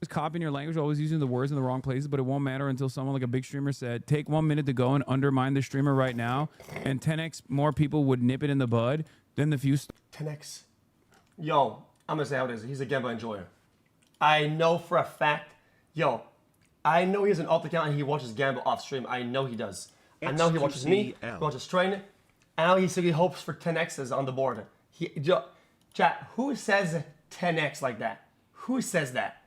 copying your language, always using the words in the wrong places, but it won't matter until someone like a big streamer said, take 1 minute to go and undermine the streamer right now, and 10x more people would nip it in the bud than the few. 10x. Yo, I'm gonna say how it is. He's a gamble enjoyer. I know for a fact, yo, I know he has an alt account and he watches gamble off stream. I know he does. I know he watches me, he watches Train. I know he hopes for 10x's on the board. Chat, who says 10x like that? Who says that?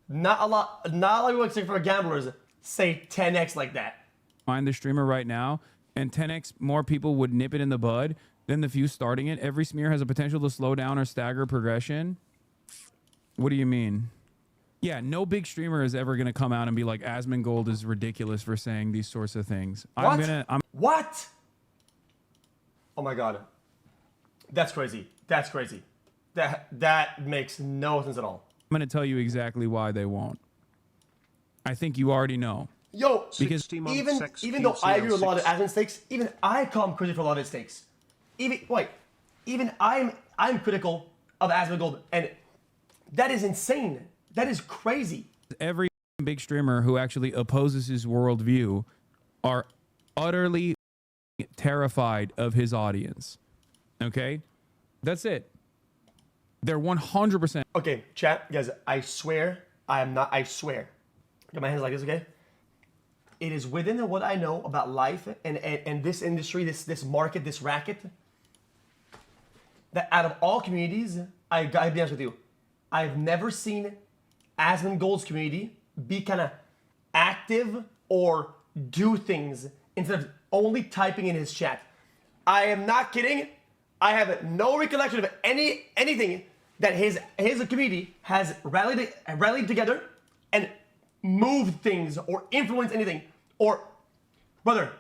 Not a lot of people except for gamblers say 10x like that. Find the streamer right now, and 10x more people would nip it in the bud than the few starting it. Every smear has a potential to slow down or stagger progression. What do you mean? Yeah, no big streamer is ever going to come out and be like, Asmongold is ridiculous for saying these sorts of things. What? What? Oh my God. That's crazy. That's crazy. That makes no sense at all. I'm going to tell you exactly why they won't. I think you already know. Yo, because even though I agree with a lot of Asmon's takes, even I call him crazy for a lot of his takes. Even I'm critical of Asmongold, and that is insane. That is crazy. Every big streamer who actually opposes his worldview are utterly terrified of his audience. Okay? That's it. They're 100%. Okay, chat, guys, I swear, I swear. Get my hands like this, okay? It is within what I know about life and this industry, this market, this racket, that out of all communities, I gotta be honest with you, I've never seen Asmongold's community be kind of active or do things instead of only typing in his chat. I am not kidding. I have no recollection of anything that his community has rallied together and moved things or influenced anything. Or, brother,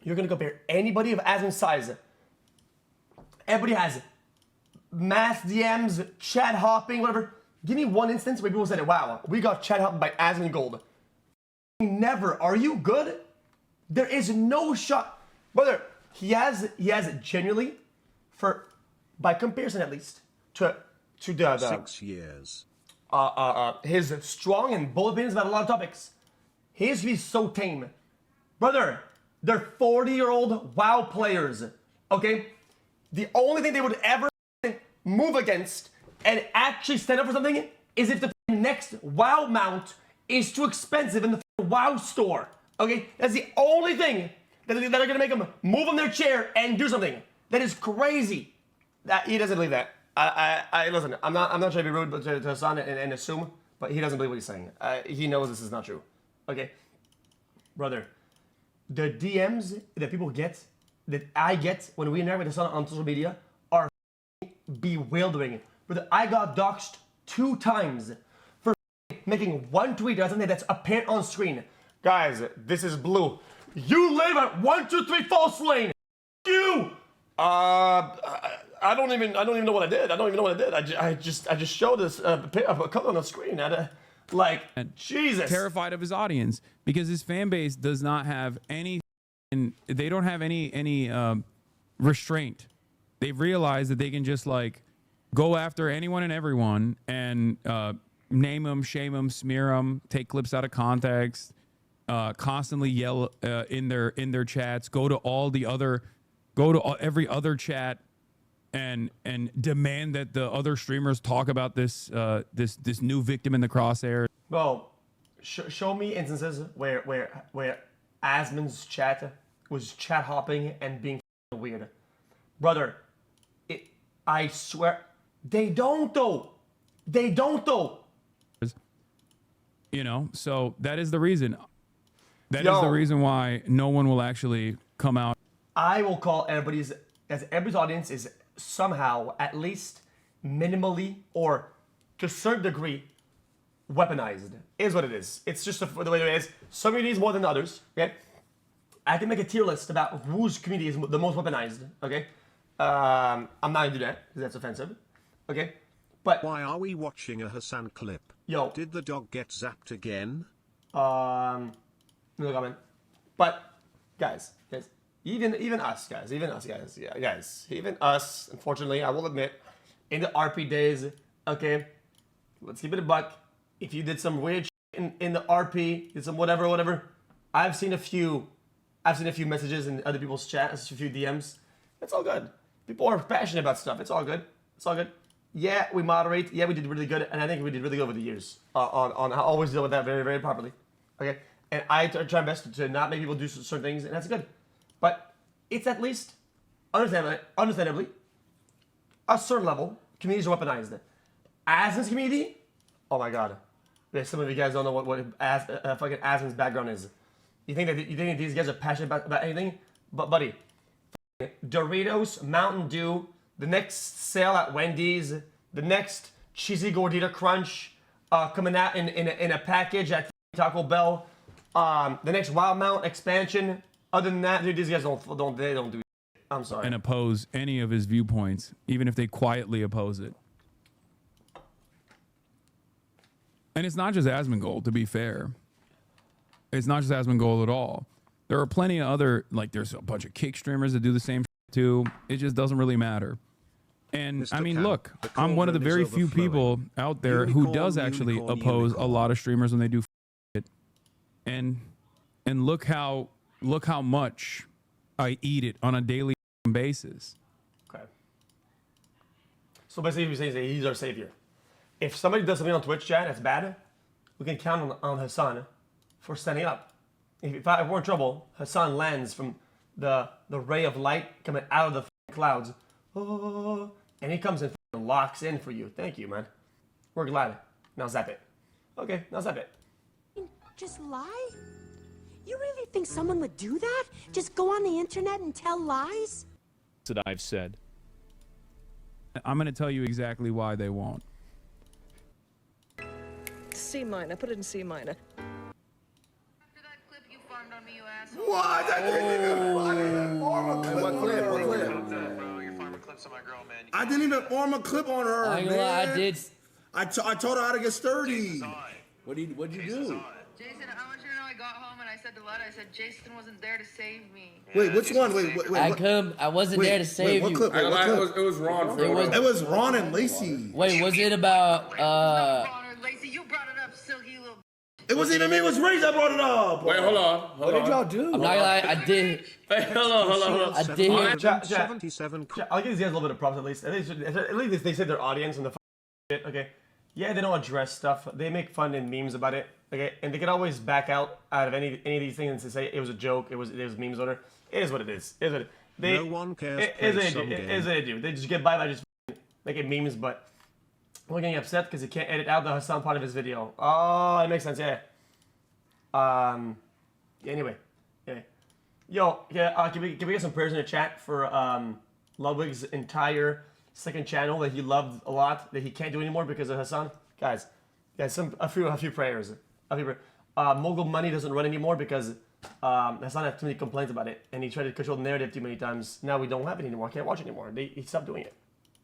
you're gonna compare anybody of Asmon's size. Everybody has mass DMs, chat hopping, whatever. Give me one instance where people said, wow, we got chat hopped by Asmongold. Never. Are you good? There is no shot. Brother, he has genuinely, by comparison at least, to the 6 years. His strong and bold opinions about a lot of topics. He used to be so tame. Brother, they're 40-year-old WoW players, okay? The only thing they would ever move against and actually stand up for something is if the next WoW mount is too expensive in the WoW store, okay? That's the only thing that are gonna make them move on their chair and do something. That is crazy. That he doesn't believe that. I listen. I'm not trying to be rude to Hasan and assume, but he doesn't believe what he's saying. He knows this is not true. Okay, brother, the DMs that people get, that I get when we interact with Hasan on social media are bewildering. Brother, I got doxxed 2 times for making one tweet or something that's apparent on screen. Guys, this is blue. You live at 123 False Lane. You. I don't even know what I did. I don't even know what I did. I just showed this a color on the screen. Like, Jesus. Terrified of his audience because his fan base does not have any, and they don't have any restraint. They've realized that they can just like go after anyone and everyone and name them, shame them, smear them, take clips out of context, constantly yell in their chats, go to every other chat and demand that the other streamers talk about this new victim in the crosshair. Well, show me instances where Asmon's chat was chat hopping and being weird, brother. I swear they don't though. They don't though. You know, so that is the reason. That is the reason why no one will actually come out. I will call everybody's audience is somehow, at least minimally or to a certain degree, weaponized. Is what it is. It's just the way it is. Some communities more than others. Okay, I can make a tier list about whose community is the most weaponized. Okay, I'm not gonna do that because that's offensive. Okay, but why are we watching a Hasan clip? Yo, did the dog get zapped again? No comment. But guys. Even us, guys. Yeah, guys. Even us, unfortunately, I will admit, in the RP days, okay, let's keep it a buck. if you did some weird shit in the RP, did some whatever, I've seen a few messages in other people's chats, a few DMs. It's all good. People are passionate about stuff. It's all good. It's all good. Yeah, we moderate. Yeah, we did really good, and I think we did really good over the years on how always deal with that very, very properly. Okay, and I try my best to not make people do certain things, and that's good. But it's at least, understandably, a certain level, communities are weaponized. Asin's community, oh my god. Yeah, some of you guys don't know what fucking Asin's background is. You think that these guys are passionate about anything? But buddy, Doritos, Mountain Dew, the next sale at Wendy's, the next cheesy gordita crunch coming out in a package at Taco Bell, the next Wild Mount expansion. Other than that, dude, these guys don't do shit. I'm sorry. And oppose any of his viewpoints, even if they quietly oppose it. And it's not just Asmongold, to be fair. It's not just Asmongold at all. There are plenty of other, like there's a bunch of kick streamers that do the same shit too. It just doesn't really matter. And Mr. I mean, Cam, look, the I'm one of the cauldron very is few people out there who Unicorn, does actually unicorn, oppose unicorn. a lot of streamers when they do it. And look how much I eat it on a daily basis. Okay. So basically, you're saying he's our savior. If somebody does something on Twitch chat that's bad, we can count on Hasan for standing up. If we're in trouble, Hasan lands from the ray of light coming out of the clouds. Oh, and he comes and locks in for you. Thank you, man. We're glad. Now zap it. Okay, now zap it. Just lie? You really think someone would do that? Just go on the internet and tell lies? That I've said. I'm going to tell you exactly why they won't. C minor. Put it in C minor. After that clip you farmed on me, you asshole. What? I didn't even form a clip. What clip? Bro, you're farming clips on my girl, man. I didn't even form a clip on her, I ain't man. gonna lie, I did. I told her how to get sturdy. What'd you do? Jason, I want you to know I got home and I said to Letta, I said Jason wasn't there to save me. Wait, which one? Wait. I wasn't there to save what you. Clip? Wait, what clip? It was Ron. It was Ron and Lacey. Wait, was it about Ron or Lacey, you brought it up, silky little. It wasn't even me. It was Ray that brought it up. Wait, hold on. What did y'all do? I'm not gonna lie, I did. Hey, hold on. I did hear. Chat. 77 I'll give these guys a little bit of props at least. At least they say their audience and the shit. Okay. Yeah, they don't address stuff. They make fun and memes about it. Okay, and they can always back out of any of these things and say it was a joke. It was memes order. It is what it is. It is what it is. No one cares. It is what they do. They just get by just making memes, but we're getting upset because he can't edit out the Hasan part of his video. Oh, it makes sense. Yeah. Anyway. Yo, yeah. Can we get some prayers in the chat for Ludwig's entire second channel that he loved a lot that he can't do anymore because of Hasan? Guys, a few prayers. Mogul Money doesn't run anymore because Hasan had too many complaints about it, and he tried to control the narrative too many times. Now we don't have it anymore. I can't watch it anymore. He stopped doing it.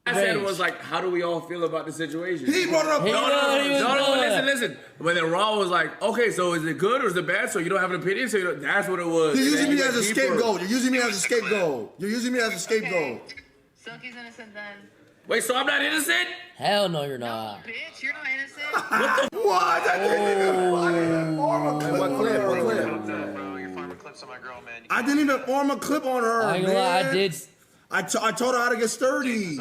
I said was like, how do we all feel about the situation? He brought it up. No, listen. But then Ron was like, okay, so is it good or is it bad? So you don't have an opinion? So that's what it was. You're using me as a Deeper. scapegoat. You're using me as a scapegoat. Okay. Silky's innocent then. Wait, so I'm not innocent? Hell no, you're not. Bitch, you're not innocent. What? I didn't even form a clip. What clip? What clip? Bro, you're farming clips on my girl, man. I didn't even form a clip on her, I ain't gonna lie, I did. I told her how to get sturdy.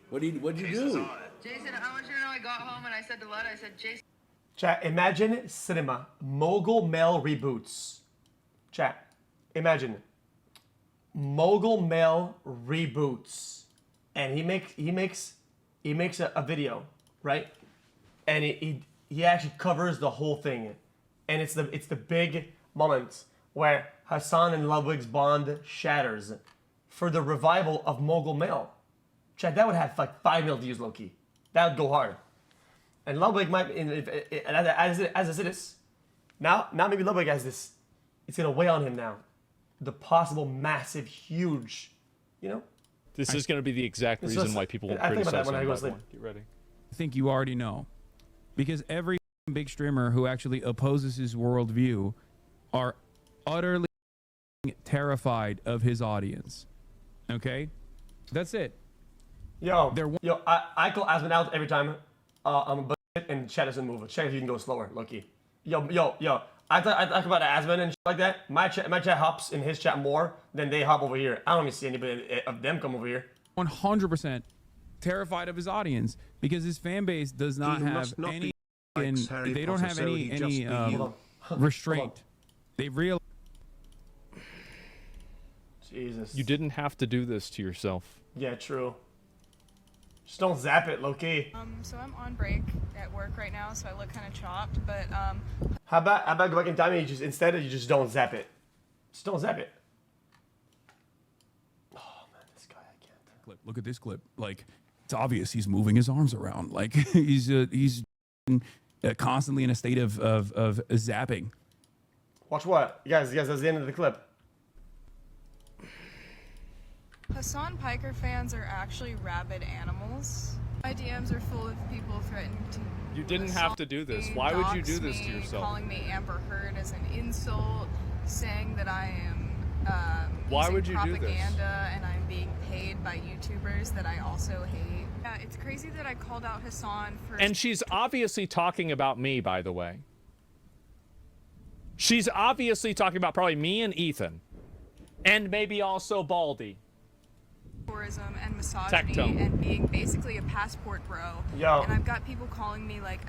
What'd you do? Jason, I want you to know I got home and I said to Letta, I said Jason. Chat, imagine cinema. Mogul Mail reboots. Chat, imagine. Mogul Mail reboots. And he makes a video, right? And he actually covers the whole thing. And it's the big moment where Hasan and Ludwig's bond shatters for the revival of Mogul Mail. Chat, that would have like 5 million views, low-key. That would go hard. And Ludwig might, as it is, now maybe Ludwig has this, it's going to weigh on him now. The possible massive, huge, This is going to be the exact reason why people will I think about criticize that when I him go about to sleep. one. Get ready. I think you already know. Because every big streamer who actually opposes his worldview are utterly terrified of his audience. Okay? That's it. I call Asmon out every time. I'm and chat doesn't move. Chat, if you can go slower, Loki. Yo. I talk about Asman and shit like that. My chat hops in his chat more than they hop over here. I don't even see anybody of them come over here. 100% terrified of his audience because his fan base does not He have must not any. be like Harry They don't Potter, have so he just be you. restraint. They realize. Jesus. You didn't have to do this to yourself. Yeah, true. Just don't zap it, low-key. So I'm on break at work right now, so I look kind of chopped, but How about go back in time and you just don't zap it. Just don't zap it. Oh man, this guy, I can't. Look at this clip. Like, it's obvious he's moving his arms around. Like he's constantly in a state of zapping. Watch what? You guys, that's the end of the clip. Hassan Piker fans are actually rabid animals. My DMs are full of people threatening to. You didn't have to do this. Why would you do this to yourself? Calling me Amber Heard as an insult, saying that I am Why using would you do this? propaganda and I'm being paid by YouTubers that I also hate. Yeah, it's crazy that I called out Hassan for. And she's obviously talking about me, by the way. She's obviously talking about probably me and Ethan. And maybe also Baldy. Tourism and misogyny Tectone. and being basically a passport bro. Yo. And I've got people calling me like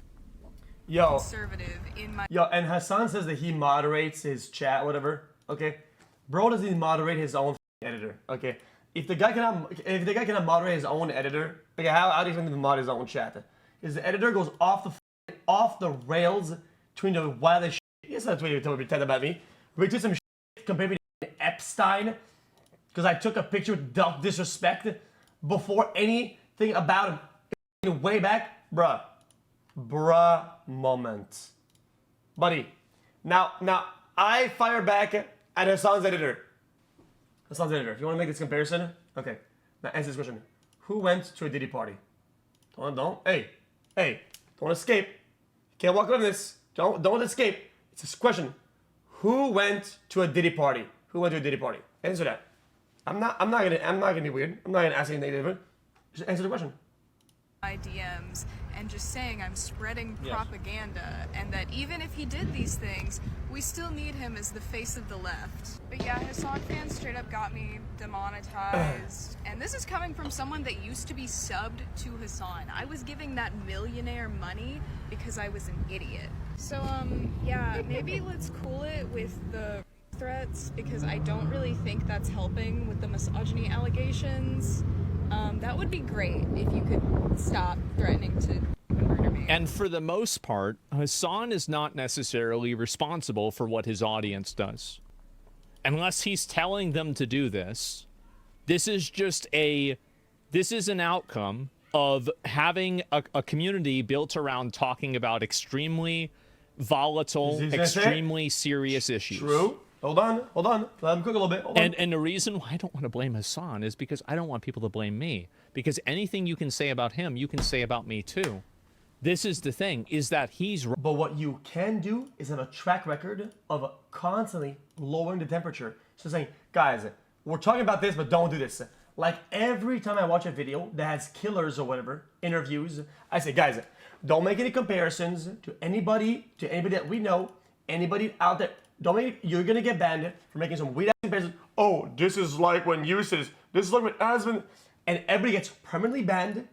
Yo. conservative in my. Yo, and Hassan says that he moderates his chat, whatever. Okay, bro doesn't even moderate his own editor. Okay, if the guy cannot moderate his own editor, okay, how do you think he moderate his own chat? Is the editor goes off the rails between the wildest shit. Yes, that's what you told me pretend about me. We did some shit compared me to Epstein because I took a picture with disrespect before anything about him. Way back, bruh moment. Buddy, now I fire back at Hassan's editor. Hassan's editor, if you want to make this comparison, okay. Now answer this question. Who went to a Diddy party? Hey, don't escape. You can't walk away from this. Don't escape. It's a question. Who went to a Diddy party? Who went to a Diddy party? Answer that. I'm not gonna be weird. I'm not gonna ask anything different. Just answer the question. My DMs and just saying I'm spreading propaganda and that even if he did these things, we still need him as the face of the left. But yeah, Hassan fans straight up got me demonetized. And this is coming from someone that used to be subbed to Hassan. I was giving that millionaire money because I was an idiot. So yeah, maybe let's cool it with the threats because I don't really think that's helping with the misogyny allegations. That would be great if you could stop threatening to murder me. And for the most part, Hassan is not necessarily responsible for what his audience does. Unless he's telling them to do this, this is an outcome of having a community built around talking about extremely volatile, extremely serious issues. True. Hold on. Let him cook a little bit. Hold on. And the reason why I don't want to blame Hassan is because I don't want people to blame me. Because anything you can say about him, you can say about me too. This is the thing, is that he's... But what you can do is have a track record of constantly lowering the temperature. So saying, guys, we're talking about this, but don't do this. Like every time I watch a video that has killers or whatever, interviews, I say, guys, don't make any comparisons to anybody that we know, anybody out there. You're gonna get banned for making some weird ass comparisons. Oh, this is like when you says, this is like when Asman, and everybody gets permanently banned.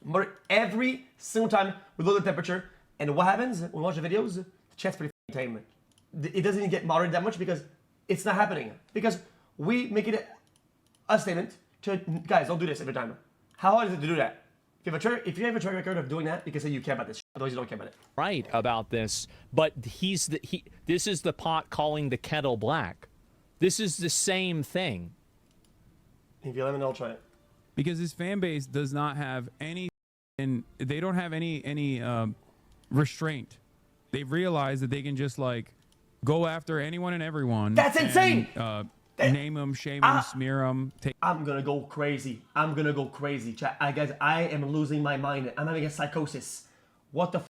But every single time we lower the temperature, and what happens when we watch the videos? The chat's pretty tame. It doesn't even get moderated that much because it's not happening. Because we make it a statement to guys, don't do this every time. How hard is it to do that? If you have a track record of doing that, you can say you care about this. Otherwise, you don't care about it. Right about this, but this is the pot calling the kettle black. This is the same thing. If you let me know, I'll try it. Because his fan base does not have any, and they don't have any restraint. They've realized that they can just like go after anyone and everyone. That's insane. Name them, shame them, smear them. I'm gonna go crazy. Chat. Guys, I am losing my mind. I'm having a psychosis. What the f?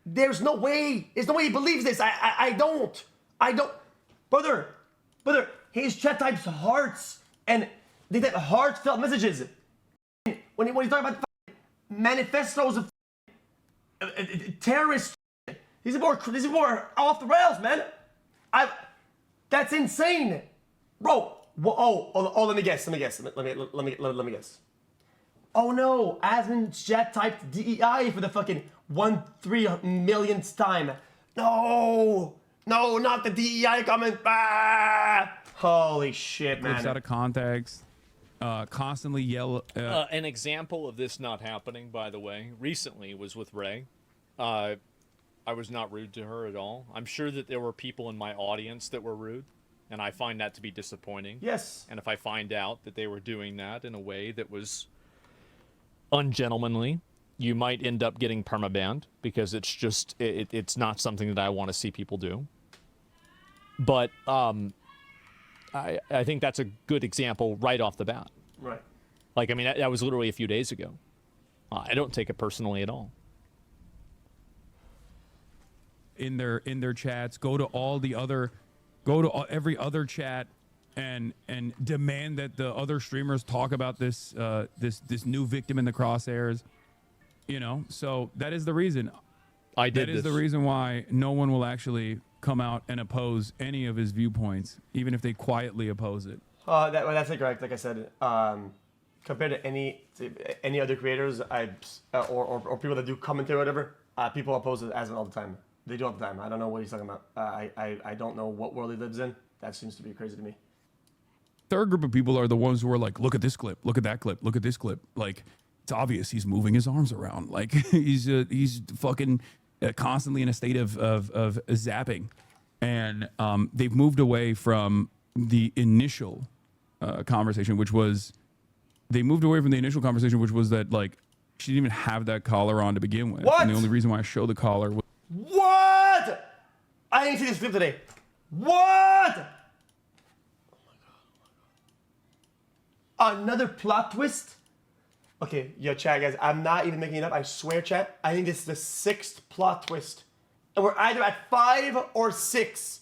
There's no way he believes this. I don't. Brother, his chat types hearts, and they type heartfelt messages. When you talk about manifestos of terrorist. These are more off the rails, man. That's insane, bro. Let me guess. Let me guess. Oh no, Asmon's chat typed DEI for the fucking 1/3 millionth time. No, not the DEI comment. Holy shit, man. Clips out of context. Constantly yell. An example of this not happening, by the way, recently was with Ray. I was not rude to her at all. I'm sure that there were people in my audience that were rude, and I find that to be disappointing. Yes. And if I find out that they were doing that in a way that was ungentlemanly, you might end up getting permabanned, because it's just it's not something that I want to see people do. But I think that's a good example right off the bat. Right. Like, I mean, that was literally a few days ago. I don't take it personally at all. In their chats, go to every other chat and demand that the other streamers talk about this new victim in the crosshairs. You know, so that is the reason. That is the reason why no one will actually come out and oppose any of his viewpoints, even if they quietly oppose it. That's correct. Like I said, compared to any other creators, or people that do commentary or whatever, people oppose it as all the time. They do all the time. I don't know what he's talking about. I don't know what world he lives in. That seems to be crazy to me. Third group of people are the ones who are like, look at this clip, look at that clip, look at this clip. Like, it's obvious he's moving his arms around. Like he's fucking constantly in a state of zapping, and they've moved away from the initial conversation, which was that, like, she didn't even have that collar on to begin with. What? And the only reason why I show the collar was What? I didn't see this clip today. What? Another plot twist? Okay, yo, chat, guys, I'm not even making it up. I swear, chat, I think this is the 6th plot twist. And we're either at 5 or 6.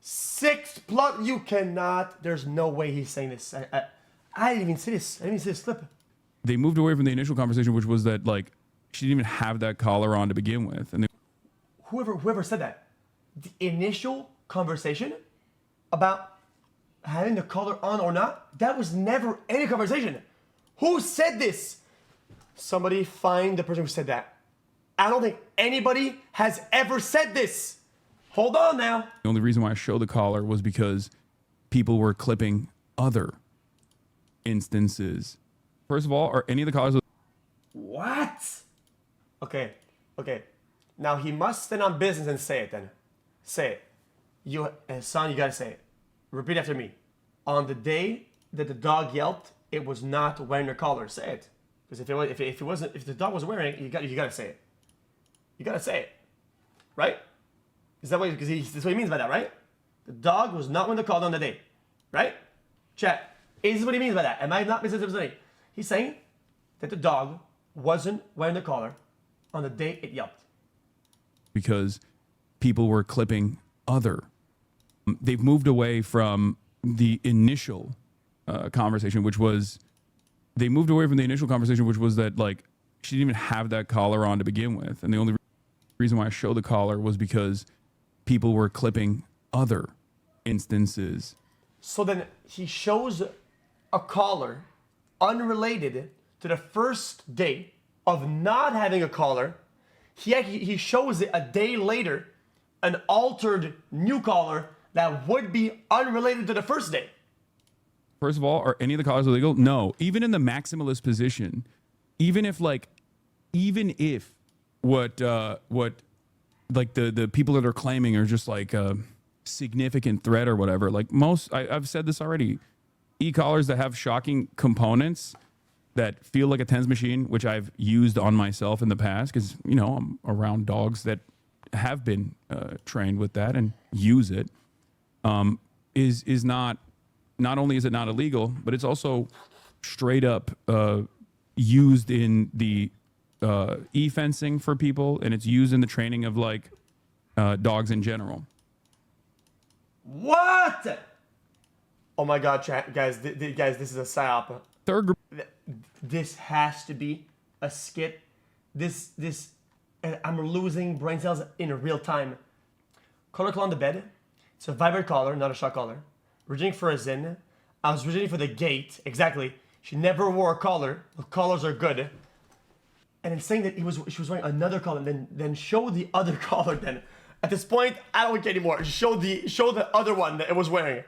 6th plot, you cannot, there's no way he's saying this. I didn't even see this. I didn't even see this clip. they moved away from the initial conversation, which was that, like, she didn't even have that collar on to begin with. And whoever said that, the initial conversation about having the collar on or not, that was never any conversation. Who said this? Somebody find the person who said that. I don't think anybody has ever said this. Hold on now. the only reason why I showed the collar was because people were clipping other instances. First of all, are any of the collars... What? Okay. Now he must stand on business and say it then. Say it. You, son, you gotta say it. Repeat after me. On the day that the dog yelped, it was not wearing a collar. Say it. Because if the dog was wearing it, you gotta say it. You gotta say it. Right? Is that what? Because that's what he means by that, right? The dog was not wearing the collar on the day. Right? Chat. Is this what he means by that? Am I not misunderstanding? He's saying that the dog wasn't wearing the collar on the day it yelped. Because people were clipping other. They've moved away from the initial conversation, which was... They moved away from the initial conversation, which was that, like, she didn't even have that collar on to begin with. And the only reason why I showed the collar was because people were clipping other instances. So then he shows a collar unrelated to the first day of not having a collar. He shows it a day later, an altered new collar that would be unrelated to the first day. First of all, are any of the collars illegal? No. Even in the maximalist position, even if what like the people that are claiming are just like a significant threat or whatever, like I've said this already, e-collars that have shocking components that feel like a TENS machine, which I've used on myself in the past, because, you know, I'm around dogs that have been trained with that and use it, is not only is it not illegal, but it's also straight up used in the e-fencing for people, and it's used in the training of, like, dogs in general. What? Oh my God, chat, guys, guys, this is a psyop. Third group. This has to be a skit. This and I'm losing brain cells in real time. Collar on the bed. It's a vibrate collar, not a shock collar. Originating for a Zin. I was originating for the gate. Exactly. She never wore a collar. The collars are good. And then saying that she was wearing another collar, and then show the other collar. Then at this point, I don't care anymore. Show the other one that it was wearing.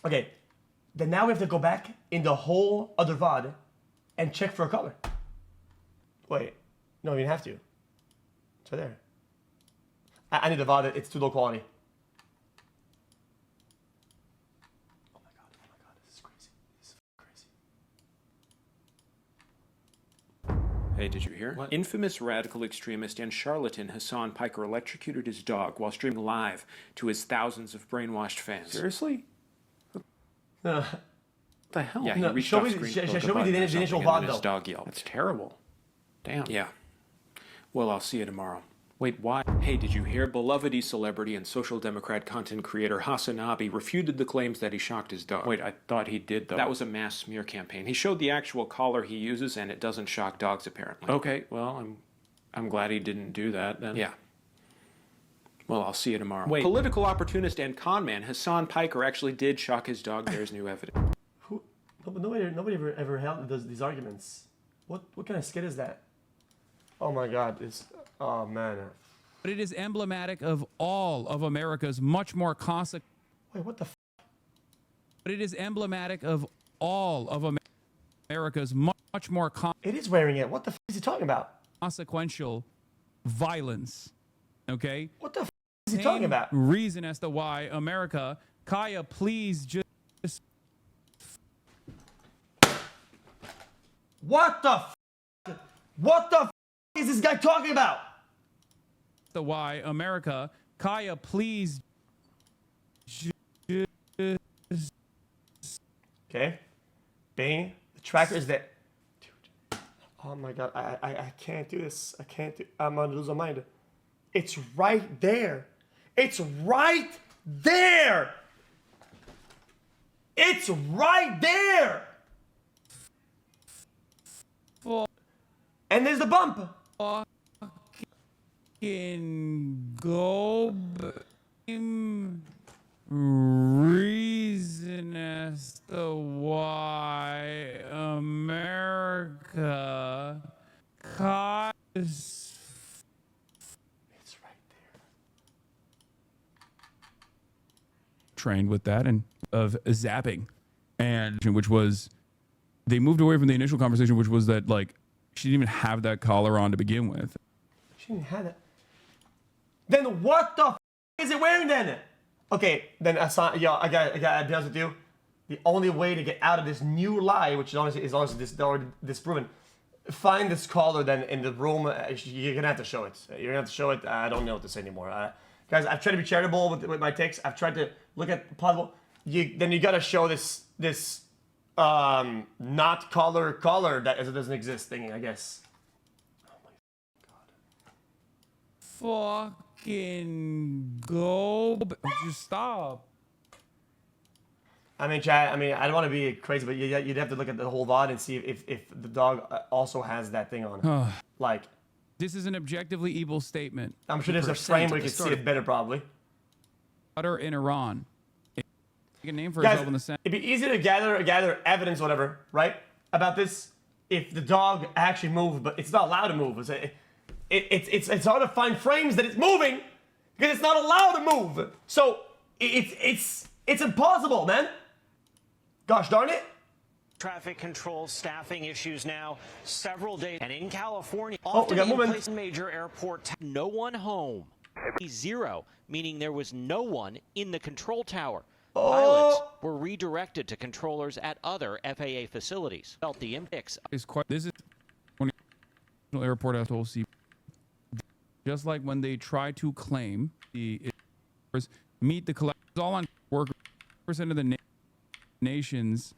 Okay. Then now we have to go back in the whole other VOD and check for a color. Wait, no, you don't have to. It's right there. I need the VOD. It's too low quality. Oh my god, this is crazy. This is crazy. Hey, did you hear? What? Infamous radical extremist and charlatan Hasan Piker electrocuted his dog while streaming live to his thousands of brainwashed fans. Seriously? What the hell? Yeah, he reached show off me, screen, show broke a me button the or something, initial and then VOD his though. dog yelped. That's terrible. Damn. Yeah. Well, I'll see you tomorrow. Wait, why? Hey, did you hear? Beloved celebrity and social democrat content creator HasanAbi refuted the claims that he shocked his dog. Wait, I thought he did, though. That was a mass smear campaign. He showed the actual collar he uses, and it doesn't shock dogs, apparently. Okay, well, I'm glad he didn't do that, then. Yeah. Well, I'll see you tomorrow. Wait, political opportunist and con man Hasan Piker actually did shock his dog. There's new evidence. Nobody ever held these arguments. What kind of skit is that? Oh my god, oh man. But it is emblematic of all of America's much more consequential. Wait, what the f? But it is emblematic of all of America's much more It is wearing it. What the f is he talking about? Consequential violence. Okay? What the f is he talking about? Reason as to why America, Kaya, please just. What the f? What the f is this guy talking about? The why America, Kaya, please. Okay. Bing. The tracker is there. Dude. Oh my god. I can't do this. I'm gonna lose my mind. It's right there. It's right there. It's right there. And there's the bump. Fucking go reason as to why America It's right there. trained with that and of zapping, and which was they moved away from the initial conversation, which was that like she didn't even have that collar on to begin with. She didn't have it. Then what the f is it wearing then? Okay, then I gotta be honest with you. The only way to get out of this new lie, which is honestly already disproven, find this collar then in the room. You're gonna have to show it. You're gonna have to show it. I don't know what to say anymore. Guys, I've tried to be charitable with my takes. I've tried to look at possible. Then you gotta show this not collar that it doesn't exist thingy, I guess. Oh my god. Fucking go. Just stop. I mean, chat. I mean, I don't want to be crazy, but you'd have to look at the whole VOD and see if the dog also has that thing on. Like, this is an objectively evil statement. I'm sure there's a frame where you can see it better, probably. Utter in Iran. A name for Guys, yourself in the sense. it'd be easy to gather evidence, whatever, right, about this if the dog actually moved, but it's not allowed to move. It's hard to find frames that it's moving because it's not allowed to move. So it's impossible, man. Gosh darn it. Traffic control staffing issues now several days, and in California, we often got in movement. place major airport, no one home. Zero, meaning there was no one in the control tower. Pilots were redirected to controllers at other FAA facilities. Felt the impacts. This is when the airport has to see. Just like when they try to claim the meet the collect all on work percent of the nation's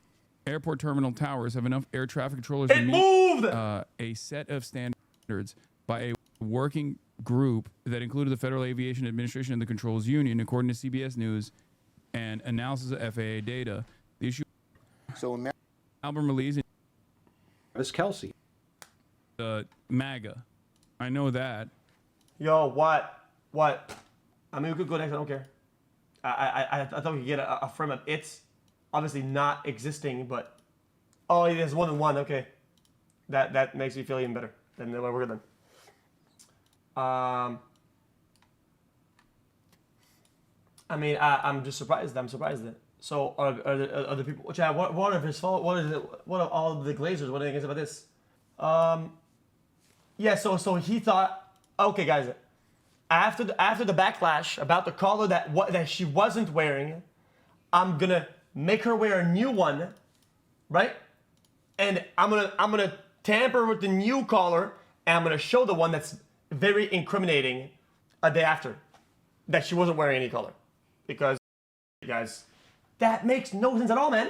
airport terminal towers have enough air traffic controllers to meet a set of standards by a working group that included the Federal Aviation Administration and the Controls Union, according to CBS News and analysis of FAA data. The issue album release Travis Kelce. MAGA. I know that. Yo, what? I mean, we could go next. I don't care. I thought we could get a frame of it's obviously not existing, but oh, it is 1 and 1. Okay, that makes me feel even better. Then we're good then. I mean, I'm just surprised. I'm surprised that. So are the people? Chad, what of his fault? What of all the Glazers? What do you think about this? Yeah. So he thought, okay, guys. After the backlash about the collar that she wasn't wearing, I'm gonna make her wear a new one, right? And I'm gonna tamper with the new collar, and I'm gonna show the one that's very incriminating a day after, that she wasn't wearing any collar, because guys, that makes no sense at all, man.